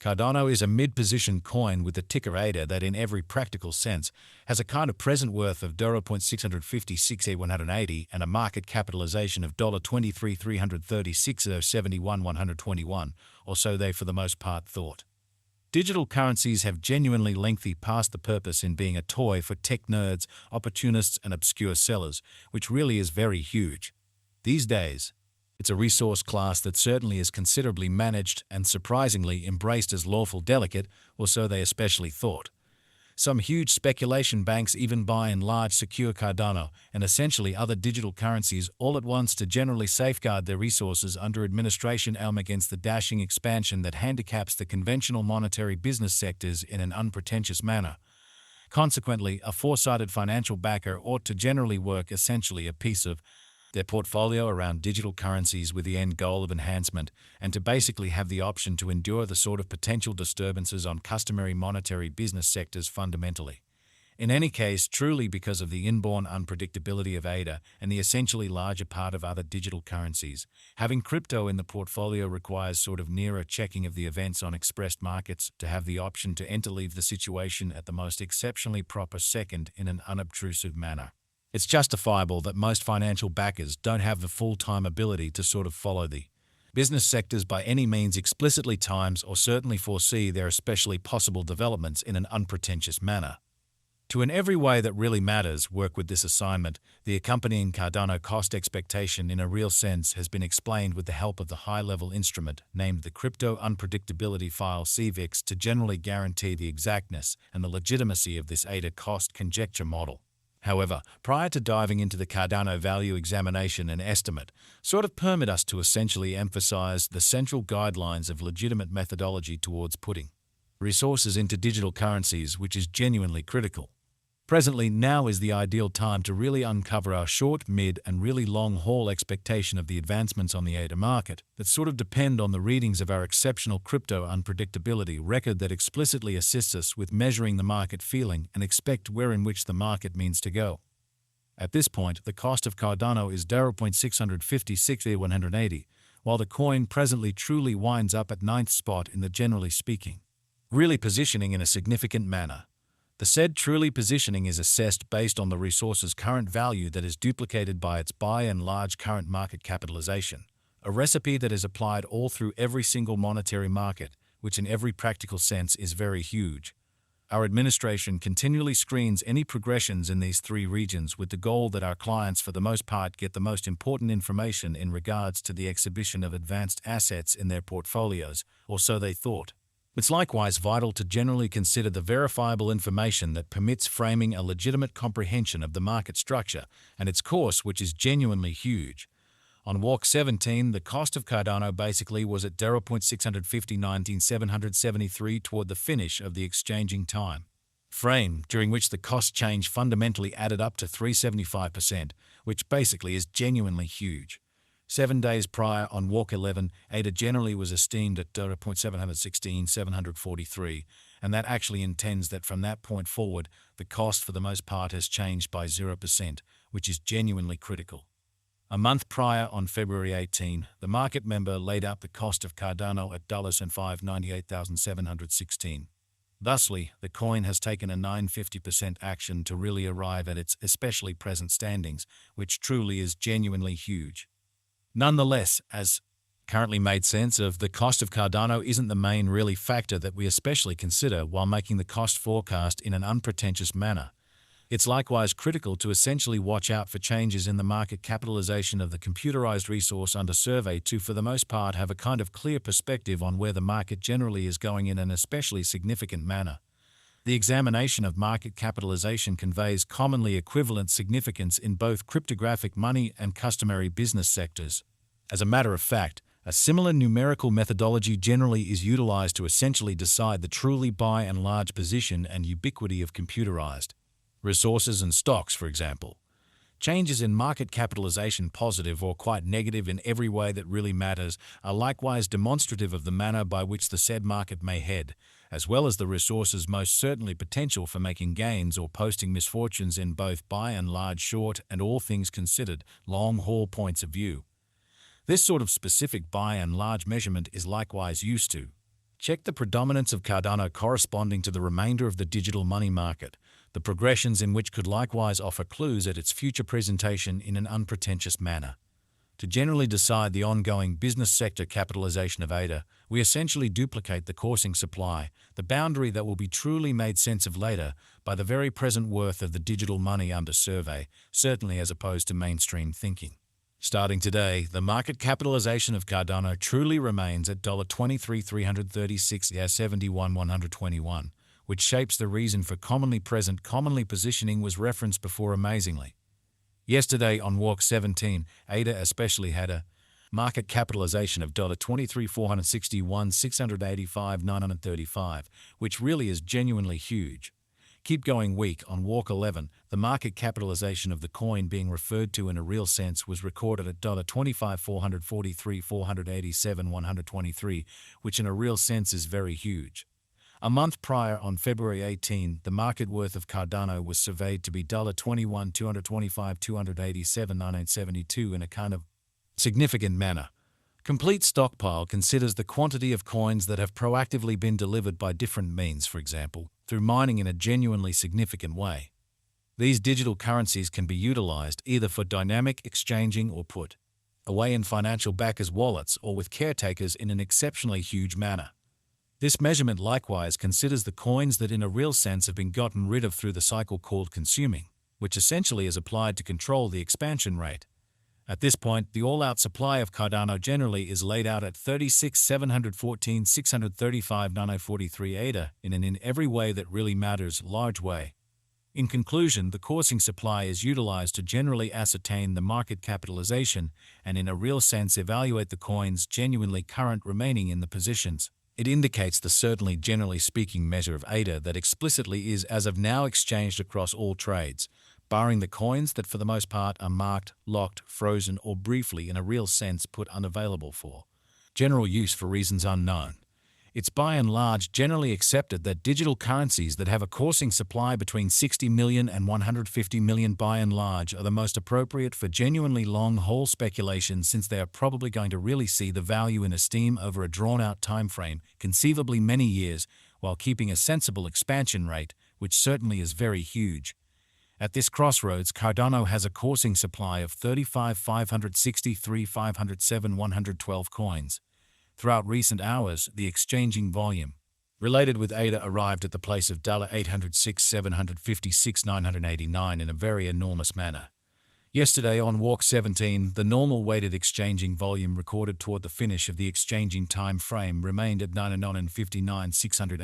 Cardano is a mid-position coin with the ticker ADA that in every practical sense has a kind of present worth of $656,180 and a market capitalization of $23,336,071,121, or so they for the most part thought. Digital currencies have genuinely lengthy past the purpose in being a toy for tech nerds, opportunists, and obscure sellers, which really is very huge. These days, it's a resource class that certainly is considerably managed and surprisingly embraced as lawful delicate, or so they especially thought. Some huge speculation banks even buy and large secure Cardano and essentially other digital currencies all at once to generally safeguard their resources under administration against the dashing expansion that handicaps the conventional monetary business sectors in an unpretentious manner. Consequently, a foresighted financial backer ought to generally work essentially a piece of their portfolio around digital currencies with the end goal of enhancement, and to basically have the option to endure the sort of potential disturbances on customary monetary business sectors fundamentally. In any case, truly because of the inborn unpredictability of ADA and the essentially larger part of other digital currencies, having crypto in the portfolio requires sort of nearer checking of the events on expressed markets to have the option to interleave the situation at the most exceptionally proper second in an unobtrusive manner. It's justifiable that most financial backers don't have the full-time ability to sort of follow the business sectors by any means explicitly times or certainly foresee their especially possible developments in an unpretentious manner. To in every way that really matters work with this assignment, the accompanying Cardano cost expectation in a real sense has been explained with the help of the high-level instrument named the Crypto Unpredictability File CVIX to generally guarantee the exactness and the legitimacy of this ADA cost conjecture model. However, prior to diving into the Cardano value examination and estimate, sort of permit us to essentially emphasize the central guidelines of legitimate methodology towards putting resources into digital currencies, which is genuinely critical. Presently, now is the ideal time to really uncover our short, mid, and really long-haul expectation of the advancements on the ADA market that sort of depend on the readings of our exceptional crypto unpredictability record that explicitly assists us with measuring the market feeling and expect where in which the market means to go. At this point, the cost of Cardano is $656,180, while the coin presently truly winds up at ninth spot in the generally speaking, really positioning in a significant manner. The said truly positioning is assessed based on the resource's current value that is duplicated by its by and large current market capitalization, a recipe that is applied all through every single monetary market, which in every practical sense is very huge. Our administration continually screens any progressions in these three regions with the goal that our clients for the most part get the most important information in regards to the exhibition of advanced assets in their portfolios, or so they thought. It's likewise vital to generally consider the verifiable information that permits framing a legitimate comprehension of the market structure and its course, which is genuinely huge. On walk 17, the cost of Cardano basically was at 0.659,773 toward the finish of the exchanging time frame, during which the cost change fundamentally added up to 375%, which basically is genuinely huge. 7 days prior, on walk 11, ADA generally was esteemed at 0.716,743, and that actually intends that from that point forward, the cost for the most part has changed by 0%, which is genuinely critical. A month prior, on February 18, the market member laid out the cost of Cardano at $598,716. Thusly, the coin has taken a 950% action to really arrive at its especially present standings, which truly is genuinely huge. Nonetheless, as currently made sense of, the cost of Cardano isn't the main really factor that we especially consider while making the cost forecast in an unpretentious manner. It's likewise critical to essentially watch out for changes in the market capitalization of the computerized resource under survey to, for the most part, have a kind of clear perspective on where the market generally is going in an especially significant manner. The examination of market capitalization conveys commonly equivalent significance in both cryptographic money and customary business sectors. As a matter of fact, a similar numerical methodology generally is utilized to essentially decide the truly by and large position and ubiquity of computerized resources and stocks, for example. Changes in market capitalization, positive or quite negative in every way that really matters, are likewise demonstrative of the manner by which the said market may head, as well as the resource's most certainly potential for making gains or posting misfortunes in both by and large short and, all things considered, long-haul points of view. This sort of specific by and large measurement is likewise used to Check the predominance of Cardano corresponding to the remainder of the digital money market, the progressions in which could likewise offer clues at its future presentation in an unpretentious manner. To generally decide the ongoing business sector capitalization of ADA, we essentially duplicate the coursing supply, the boundary that will be truly made sense of later by the very present worth of the digital money under survey, certainly as opposed to mainstream thinking. Starting today, the market capitalization of Cardano truly remains at $23,336.71,121, which shapes the reason for commonly present, commonly positioning was referenced before amazingly. Yesterday on Walk 17, ADA especially had a market capitalization of $23,461,685,935, which really is genuinely huge. Keep going weak on Walk 11, the market capitalization of the coin being referred to in a real sense was recorded at $25,443,487,123, which in a real sense is very huge. A month prior, on February 18, the market worth of Cardano was surveyed to be $21,225,287,972 in a kind of significant manner. Complete stockpile considers the quantity of coins that have proactively been delivered by different means, for example, through mining in a genuinely significant way. These digital currencies can be utilized either for dynamic exchanging or put away in financial backers' wallets or with caretakers in an exceptionally huge manner. This measurement likewise considers the coins that in a real sense have been gotten rid of through the cycle called consuming, which essentially is applied to control the expansion rate. At this point, the all-out supply of Cardano generally is laid out at 36,714,635,943 ADA in an in every way that really matters large way. In conclusion, the coursing supply is utilized to generally ascertain the market capitalization and in a real sense evaluate the coins genuinely current remaining in the positions. It indicates the certainly generally speaking measure of ADA that explicitly is as of now exchanged across all trades, barring the coins that for the most part are marked, locked, frozen, or briefly in a real sense put unavailable for general use for reasons unknown. It's by and large generally accepted that digital currencies that have a coursing supply between 60 million and 150 million by and large are the most appropriate for genuinely long-haul speculation, since they are probably going to really see the value in esteem over a drawn-out time frame, conceivably many years, while keeping a sensible expansion rate, which certainly is very huge. At this crossroads, Cardano has a coursing supply of 35,563,507,112 coins. Throughout recent hours, the exchanging volume related with ADA arrived at the place of $806,756,989 in a very enormous manner. Yesterday on Walk 17, the normal weighted exchanging volume recorded toward the finish of the exchanging time frame remained at 99,59,600.